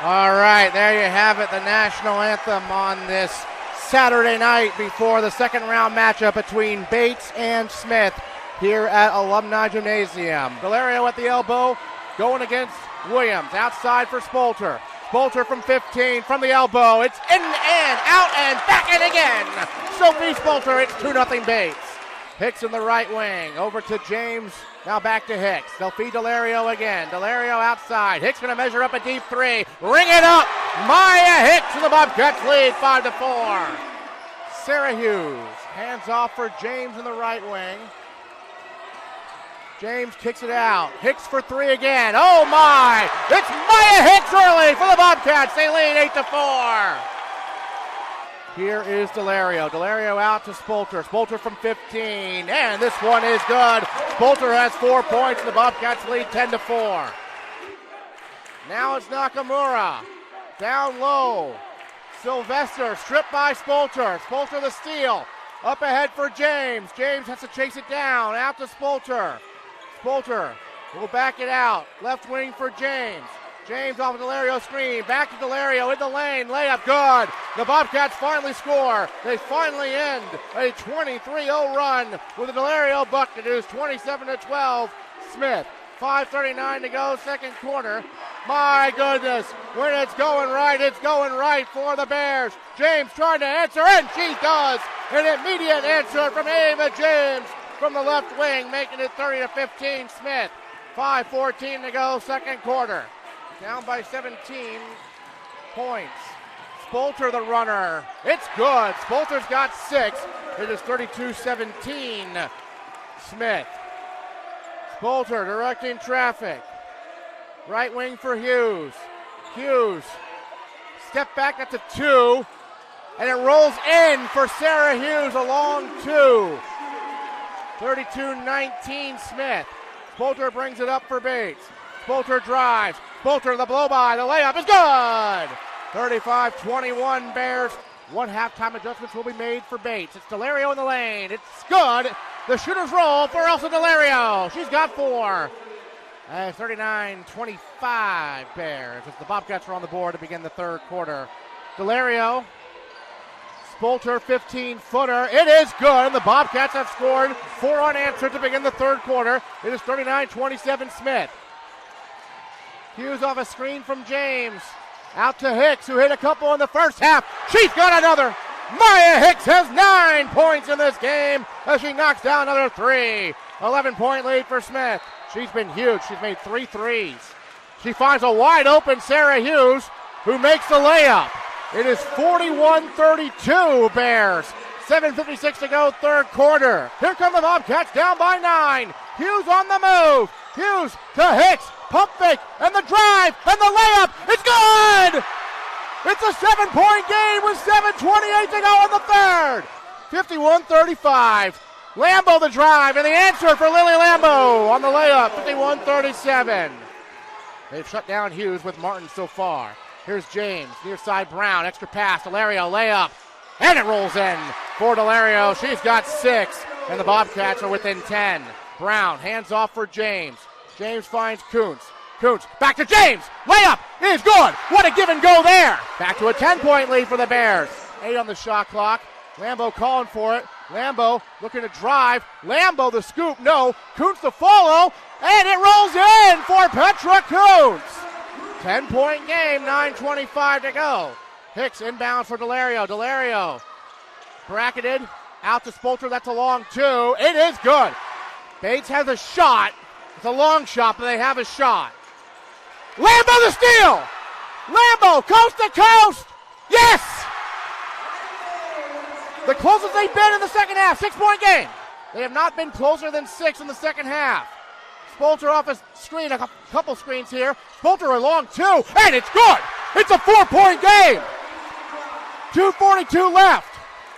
All right, there you have it, the national anthem on this Saturday night before the second round matchup between Bates and Smith here at Alumni Gymnasium. Delario at the elbow, going against Williams. Outside for Spolter. Spolter from 15, from the elbow. It's in and out and back in again. Sophie Spolter, it's 2-0 Bates. Hicks in the right wing, over to James, now back to Hicks. They'll feed Delario again. Delario outside. Hicks going to measure up a deep three. Ring it up. Maya Hicks and the Bobcats lead 5-4. Sarah Hughes, hands off for James in the right wing. James kicks it out. Hicks for three again. Oh my! It's Maya Hicks early for the Bobcats. They lead 8-4. Here is Delario. Delario out to Spolter. Spolter from 15. And this one is good. Spolter has 4 points and the Bobcats lead 10-4. Now it's Nakamura. Down low. Sylvester stripped by Spolter. Spolter the steal. Up ahead for James. James has to chase it down. Out to Spolter. Spolter will back it out. Left wing for James. James off of Delario's screen. Back to Delario in the lane. Layup good. The Bobcats finally score. They finally end a 23-0 run with a Delario bucket. It is 27-12. Smith. 5:39 to go, second quarter. My goodness, when it's going right for the Bears. James trying to answer, and she does. An immediate answer from Ava James from the left wing, making it 30-15 Smith. 5:14 to go, second quarter. Down by 17 points. Spolter the runner. It's good. Spolter's got 6. It is 32-17 Smith. Spolter directing traffic. Right wing for Hughes. Hughes. Step back at the 2. And it rolls in for Sarah Hughes, a long 2. 32-19 Smith. Spolter brings it up for Bates. Spolter drives. Spolter the blow by. The layup is good. 35-21 Bears. One halftime adjustments will be made for Bates. It's Delario in the lane. It's good. The shooter's roll for Elsa Delario. She's got 4. 39-25 Bears as the Bobcats are on the board to begin the third quarter. Delario. Spolter 15-footer. It is good. And the Bobcats have scored 4 unanswered to begin the third quarter. It is 39-27 Smith. Hughes off a screen from James. Out to Hicks, who hit a couple in the first half. She's got another. Maya Hicks has 9 points in this game as she knocks down another 3. 11-point lead for Smith. She's been huge. She's made 3 threes. She finds a wide open Sarah Hughes, who makes the layup. It is 41-32 Bears. 7:56 to go, third quarter. Here come the Bobcats down by 9. Hughes on the move. Hughes to Hicks. Pump fake, and the drive, and the layup. It's good! It's a 7-point game with 7:28 to go in the third. 51-35. Lambo the drive, and the answer for Lily Lambo on the layup. 51-37. They've shut down Hughes with Martin so far. Here's James, near side Brown, extra pass, Delario layup, and it rolls in for Delario. She's got 6, and the Bobcats are within 10. Brown hands off for James. James finds Kuntz. Kuntz back to James. Layup is good. What a give and go there. Back to a 10-point lead for the Bears. 8 on the shot clock. Lambo calling for it. Lambo looking to drive. Lambo the scoop. No. Kuntz the follow. And it rolls in for Petra Kuntz. 10-point game. 9:25 to go. Hicks inbound for Delario. Delario bracketed. Out to Spolter. That's a long 2. It is good. Bates has a shot. It's a long shot, but they have a shot. Lambo the steal! Lambo, coast to coast! Yes! The closest they've been in the second half, 6-point game. They have not been closer than 6 in the second half. Spolter off a screen, a couple screens here. Spolter a long 2, and it's good! It's a 4-point game! 2:42 left.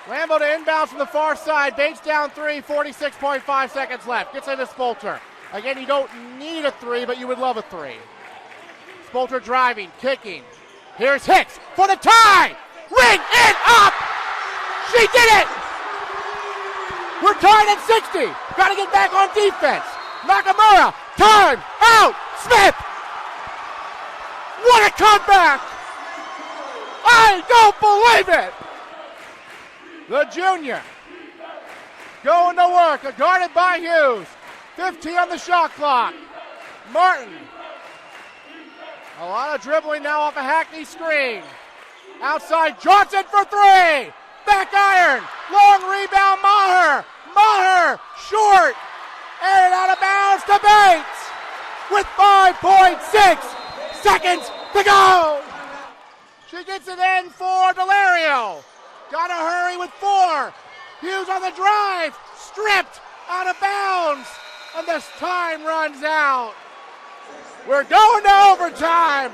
Lambo to inbound from the far side. Bates down 3, 46.5 seconds left. Gets into Spolter. Again, you don't need a 3, but you would love a 3. Spolter driving, kicking. Here's Hicks for the tie! Ring it up! She did it! We're tied at 60. Got to get back on defense. Nakamura, time, out, Smith! What a comeback! I don't believe it! The junior going to work, guarded by Hughes. 15 on the shot clock. Martin. A lot of dribbling now off a Hackney screen. Outside Johnson for three. Back iron. Long rebound Maher. Maher short. And out of bounds to Bates with 5.6 seconds to go. She gets it in for Delario. Gotta hurry with 4. Hughes on the drive. Stripped out of bounds. And this time runs out. We're going to overtime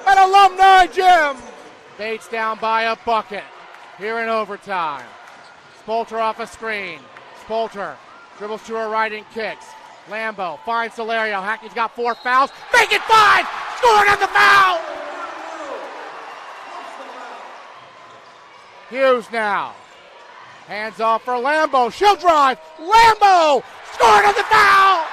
at Alumni Gym. Bates down by a bucket here in overtime. Spolter off a screen. Spolter dribbles to her right and kicks. Lambo finds Delario. Hackney's got 4 fouls. Make it 5! Scoring on the foul! Hughes now. Hands off for Lambo. She'll drive. Lambo scoring on the foul!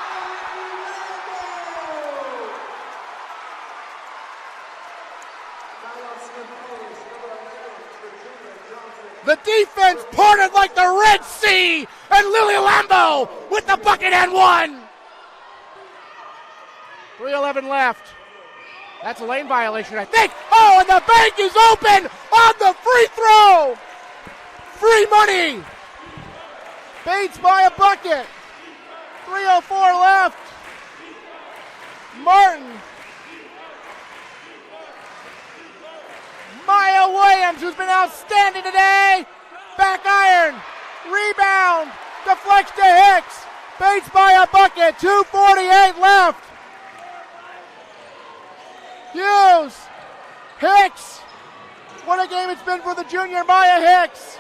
The defense parted like the Red Sea, and Lily Lambo with the bucket and one. 3:11 left. That's a lane violation, I think. Oh, and the bank is open on the free throw. Free money. Bates by a bucket. 3:04 left. Martin. Maya Williams, who's been outstanding today. Back iron. Rebound. Deflects to Hicks. Bates by a bucket. 2:48 left. Hughes. Hicks. What a game it's been for the junior Maya Hicks.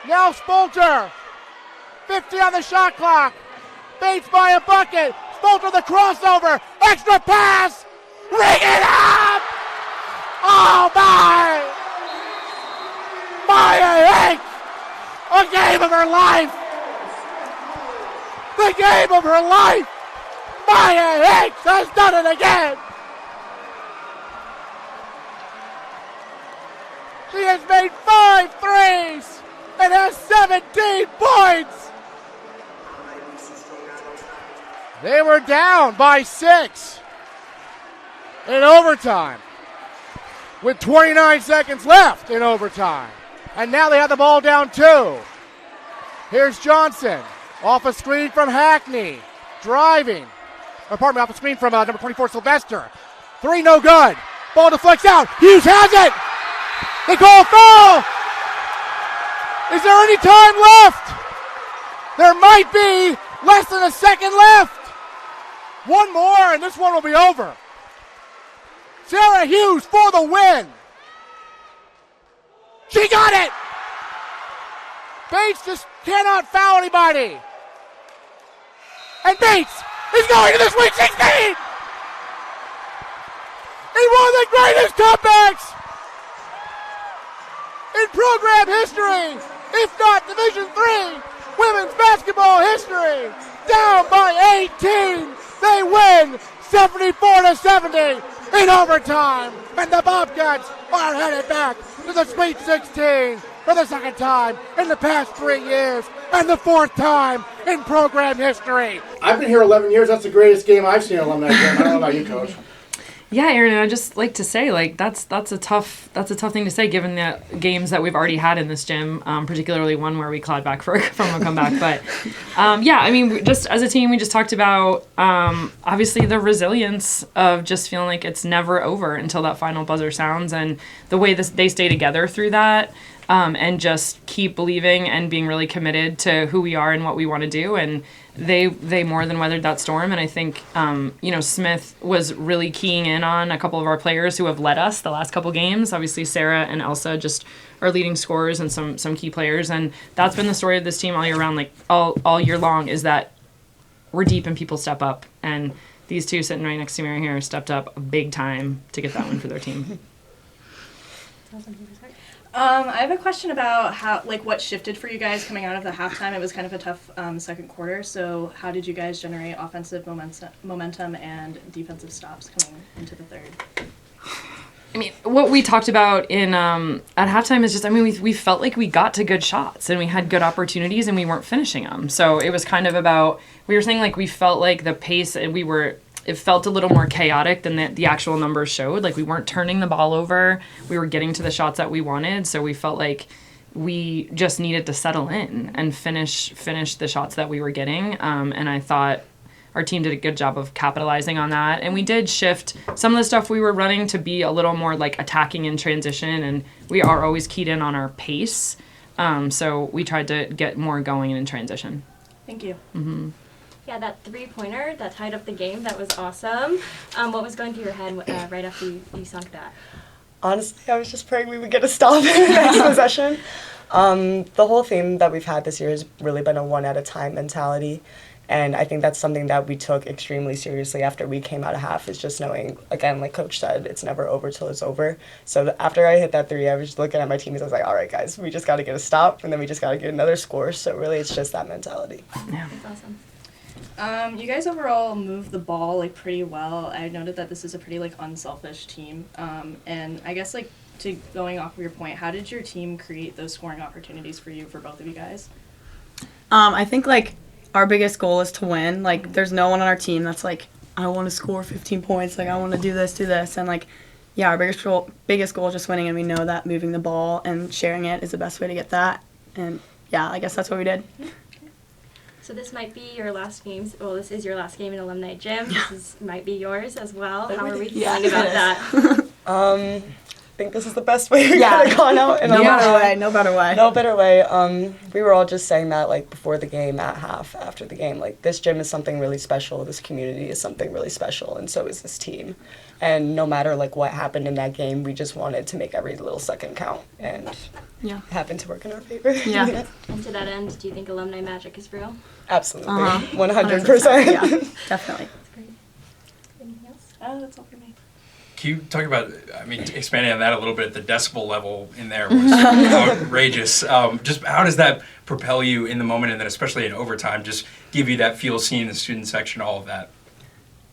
Now Spolter. 50 on the shot clock. Bates by a bucket. Spolter the crossover. Extra pass. Ring it up. Oh my! Maya Hicks! A game of her life! The game of her life! Maya Hicks has done it again! She has made 5 threes and has 17 points! They were down by 6 in overtime, with 29 seconds left in overtime. And now they have the ball down 2. Here's Johnson. Off a screen from Hackney. Driving. Off a screen from number 24, Sylvester. 3, no good. Ball deflects out. Hughes has it. They call a foul. Is there any time left? There might be less than a second left. One more and this one will be over. Sarah Hughes for the win. She got it. Bates just cannot foul anybody. And Bates is going to the Sweet 16. In one of the greatest comebacks in program history, if not Division III women's basketball history. Down by 18. They win 74-70. In overtime, and the Bobcats are headed back to the Sweet 16 for the second time in the past 3 years, and the 4th time in program history. I've been here 11 years. That's the greatest game I've seen at Alumni Gym. I don't know about you, Coach. Yeah, Aaron, I'd just like to say, like, that's a tough thing to say given the games that we've already had in this gym, particularly one where we clawed back from a comeback. But yeah, I mean, just as a team, we just talked about obviously the resilience of just feeling like it's never over until that final buzzer sounds, and the way they stay together through that, and just keep believing and being really committed to who we are and what we want to do. And they more than weathered that storm. And I think, Smith was really keying in on a couple of our players who have led us the last couple games. Obviously, Sarah and Elsa just are leading scorers and some key players. And that's been the story of this team all year round, like all year long, is that we're deep and people step up. And these two sitting right next to me here stepped up big time to get that win for their team. I have a question about what shifted for you guys coming out of the halftime. It was kind of a tough second quarter. So how did you guys generate offensive momentum and defensive stops coming into the third? I mean, what we talked about in at halftime is just, I mean, we felt like we got to good shots and we had good opportunities and we weren't finishing them. So it was kind of about, we were saying like we felt like the pace and it felt a little more chaotic than the actual numbers showed. Like we weren't turning the ball over. We were getting to the shots that we wanted. So we felt like we just needed to settle in and finish the shots that we were getting. And I thought our team did a good job of capitalizing on that. And we did shift some of the stuff we were running to be a little more like attacking in transition. And we are always keyed in on our pace. So we tried to get more going in transition. Thank you. Mm-hmm. Yeah, that three-pointer that tied up the game, that was awesome. What was going through your head right after you sunk that? Honestly, I was just praying we would get a stop in the next possession. The whole theme that we've had this year has really been a one-at-a-time mentality. And I think that's something that we took extremely seriously after we came out of half, is just knowing, again, like Coach said, it's never over till it's over. So after I hit that three, I was just looking at my teammates. I was like, all right, guys, we just got to get a stop, and then we just got to get another score. So really, it's just that mentality. Yeah. That's awesome. You guys overall move the ball like pretty well. I noted that this is a pretty like unselfish team. And I guess like to going off of your point, how did your team create those scoring opportunities for both of you guys? I think like our biggest goal is to win. Like there's no one on our team that's like, I want to score 15 points. Like I want to do this. And like, yeah, our biggest goal is just winning. And we know that moving the ball and sharing it is the best way to get that. And yeah, I guess that's what we did. So this might be your last game. Well, this is your last game in Alumni Gym. This might be yours as well. How are we feeling about that? I think this is the best way we could have gone out. No better way. No better way. We were all just saying that like before the game, at half, after the game. Like this gym is something really special. This community is something really special, and so is this team. And no matter like what happened in that game, we just wanted to make every little second count, and it happened to work in our favor. Yeah. And to that end, do you think alumni magic is real? Absolutely, 100%. Yeah, definitely. That's great. Anything else? That's all for me. Can you talk about, I mean, expanding on that a little bit, the decibel level in there was outrageous. Just how does that propel you in the moment, and then especially in overtime, just give you that feel, seeing the student section, all of that?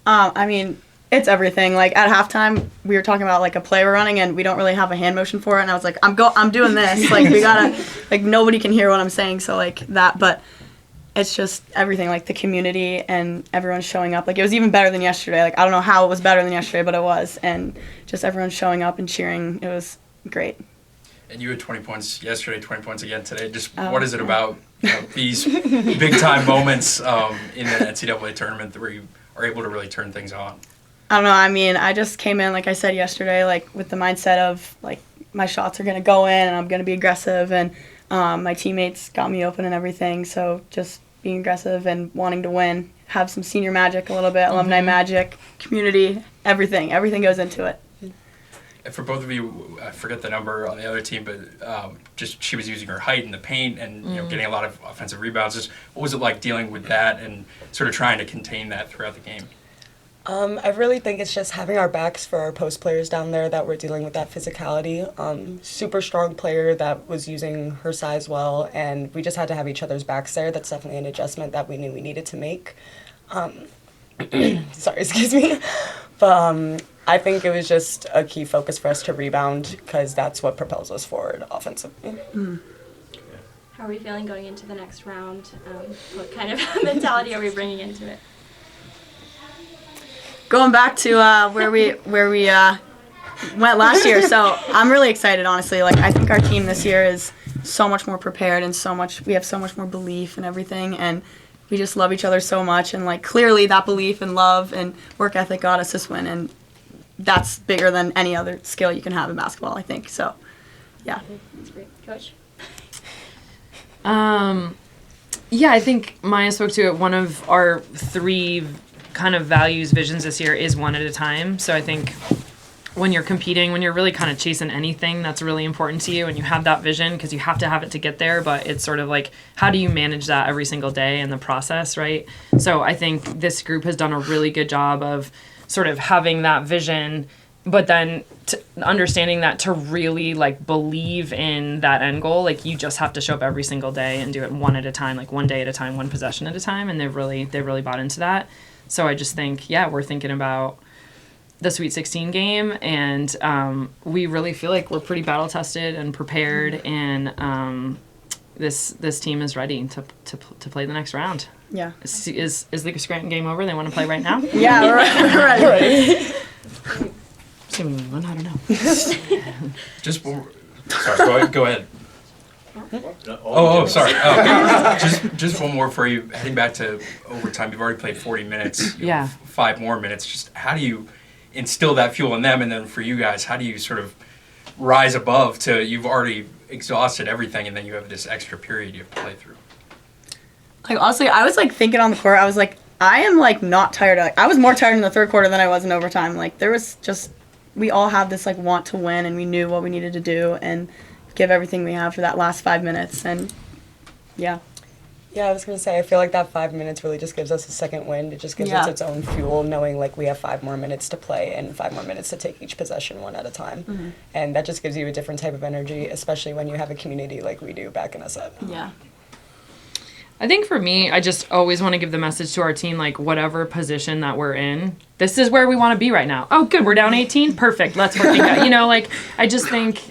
I mean, it's everything. Like at halftime, we were talking about like a play we're running, and we don't really have a hand motion for it. And I was like, I'm doing this. Like we gotta, like nobody can hear what I'm saying. So like that, but it's just everything, like the community and everyone showing up. Like it was even better than yesterday. Like I don't know how it was better than yesterday, but it was. And just everyone showing up and cheering. It was great. And you had 20 points yesterday, 20 points again today. Just what is it about these big time moments in the NCAA tournament where you are able to really turn things on? I don't know. I mean, I just came in, like I said yesterday, like with the mindset of like my shots are going to go in and I'm going to be aggressive, and my teammates got me open and everything. So just being aggressive and wanting to win, have some senior magic a little bit, alumni magic, community, everything. Everything goes into it. And for both of you, I forget the number on the other team, but just she was using her height in the paint and you know, getting a lot of offensive rebounds. Just what was it like dealing with that and sort of trying to contain that throughout the game? I really think it's just having our backs for our post players down there that were dealing with that physicality. Super strong player that was using her size well, and we just had to have each other's backs there. That's definitely an adjustment that we knew we needed to make. Sorry, excuse me. But I think it was just a key focus for us to rebound, because that's what propels us forward offensively. How are we feeling going into the next round? What kind of mentality are we bringing into it? Going back to where we went last year, so I'm really excited, honestly. Like I think our team this year is so much more prepared and we have so much more belief and everything, and we just love each other so much, and like clearly that belief and love and work ethic got us this win, and that's bigger than any other skill you can have in basketball, I think. So, yeah. That's great. Coach? Yeah, I think Maya spoke to it. One of our three kind of values, visions this year is one at a time. So I think when you're competing, when you're really kind of chasing anything that's really important to you, and you have that vision, because you have to have it to get there, but it's sort of like, how do you manage that every single day in the process, right? So I think this group has done a really good job of sort of having that vision, but then understanding that to really like believe in that end goal, like you just have to show up every single day and do it one at a time, like one day at a time, one possession at a time, and they've really bought into that. So I just think, we're thinking about the Sweet 16 game, and we really feel like we're pretty battle tested and prepared, and this team is ready to play the next round. Yeah. Is the Scranton game over? They want to play right now? Yeah, we're ready. Assuming we won, I don't know. Just sorry, go ahead. Oh, sorry. Oh, just one more for you. Heading back to overtime, you've already played 40 minutes. You have 5 more minutes. Just how do you instill that fuel in them, and then for you guys, how do you sort of rise above to you've already exhausted everything, and then you have this extra period you have to play through? Like, honestly, I was, like, thinking on the court, I was like, I am, like, not tired. Like, I was more tired in the third quarter than I was in overtime. Like, there was just, we all had this, like, want to win, and we knew what we needed to do and give everything we have for that last 5 minutes, and, yeah. Yeah, I was going to say, I feel like that 5 minutes really just gives us a second wind. It just gives us its own fuel, knowing, like, we have 5 more minutes to play and 5 more minutes to take each possession one at a time. Mm-hmm. And that just gives you a different type of energy, especially when you have a community like we do backing us up. Yeah. I think for me, I just always want to give the message to our team, like, whatever position that we're in, this is where we want to be right now. Oh, good, we're down 18? Perfect, let's work it. You know, like, I just think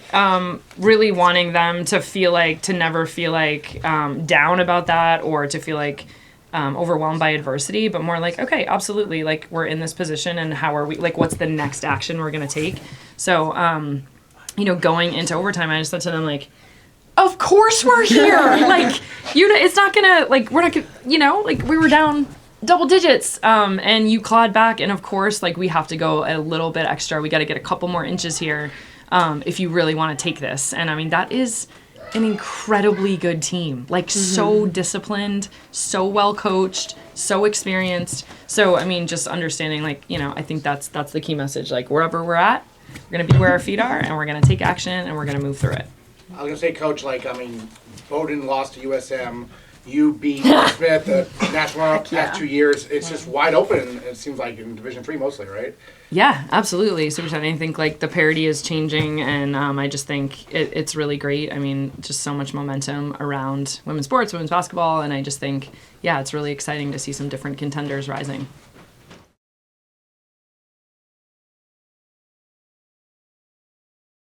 really wanting them to feel like, to never feel like down about that or to feel like overwhelmed by adversity, but more like, okay, absolutely, like, we're in this position and how are we, like, what's the next action we're going to take? So, you know, going into overtime, I just said to them, like, of course we're here. Like, you know, it's not gonna, like, we're not gonna, you know, like, we were down double digits, and you clawed back, and of course, like, we have to go a little bit extra. We got to get a couple more inches here, if you really want to take this. And I mean, that is an incredibly good team, like, so disciplined, so well coached, so experienced. So, I mean, just understanding, like, you know, I think that's the key message. Like, wherever we're at, we're gonna be where our feet are, and we're gonna take action, and we're gonna move through it. I was going to say, Coach, like, I mean, Bowdoin lost to USM. You beat Smith, the national runner-up the past 2 years. It's just wide open, it seems like, in Division III mostly, right? Yeah, absolutely. Super exciting. I think, like, the parity is changing, and I just think it's really great. I mean, just so much momentum around women's sports, women's basketball, and I just think, yeah, it's really exciting to see some different contenders rising.